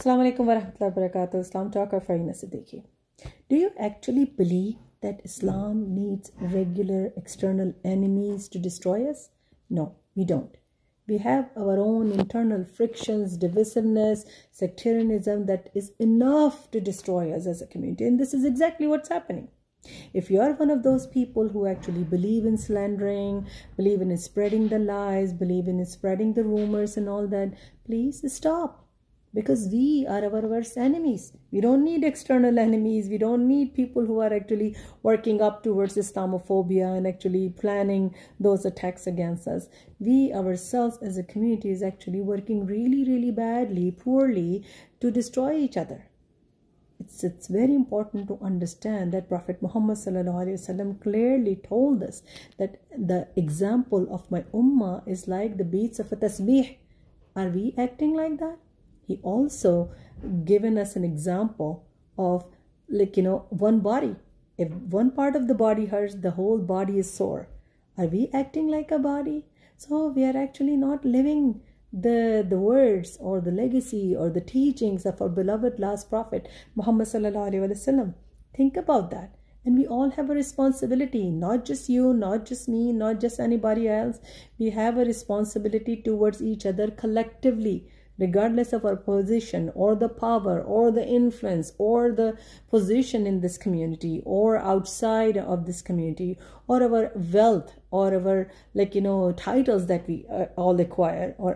Assalamu alaikum wa rahmatullahi wa barakatuh. Islam talker Farina Siddique. Do you actually believe that Islam needs regular external enemies to destroy us? No, we don't. We have our own internal frictions, divisiveness, sectarianism that is enough to destroy us as a community. And this is exactly what's happening. If you are one of those people who actually believe in slandering, believe in spreading the lies, believe in spreading the rumors and all that, please stop. Because we are our worst enemies. We don't need external enemies. We don't need people who are actually working up towards Islamophobia and actually planning those attacks against us. We ourselves as a community is actually working really badly, poorly to destroy each other. It's very important to understand that Prophet Muhammed clearly told us that the example of my ummah is like the beats of a tasbeeh. Are we acting like that? He also given us an example of one body. If one part of the body hurts, the whole body is sore. Are we acting like a body? So we are actually not living the words or the legacy or the teachings of our beloved last prophet Muhammad sallallahu alaihi wasallam. Think about that. And we all have a responsibility, not just you, not just me, not just anybody else. We have a responsibility towards each other collectively, regardless of our position or the power or the influence or the position in this community or outside of this community or our wealth or our titles that we all acquire or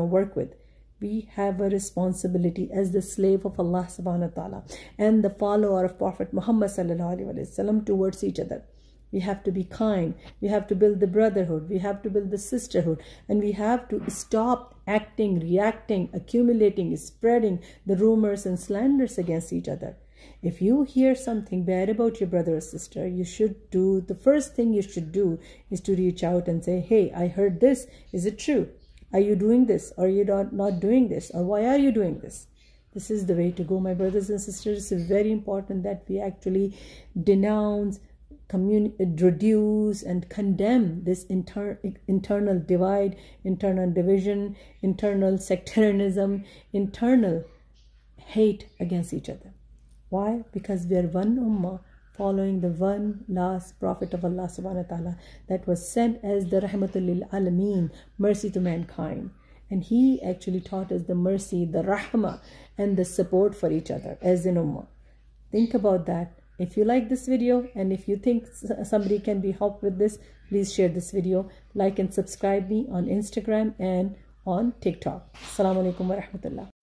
work with. We have a responsibility as the slave of Allah subhanahu wa ta'ala and the follower of Prophet Muhammad sallallahu alaihi wasallam towards each other. We have to be kind. We have to build the brotherhood. We have to build the sisterhood. And we have to stop acting, reacting, accumulating, spreading the rumors and slanders against each other. If you hear something bad about your brother or sister, the first thing you should do is to reach out and say, hey, I heard this. Is it true? Are you doing this? Or are you not doing this? Or why are you doing this? This is the way to go, my brothers and sisters. It's very important that we actually denounce, reduce and condemn this internal divide, internal division, internal sectarianism, internal hate against each other. Why? Because we are one ummah following the one last prophet of Allah subhanahu wa ta'ala that was sent as the rahmatul lil alameen, mercy to mankind. And he actually taught us the mercy, the rahmah and the support for each other as an ummah. Think about that. If you like this video and if you think somebody can be helped with this, please share this video, like and subscribe me on Instagram and on TikTok. Assalamu alaikum wa rahmatullah.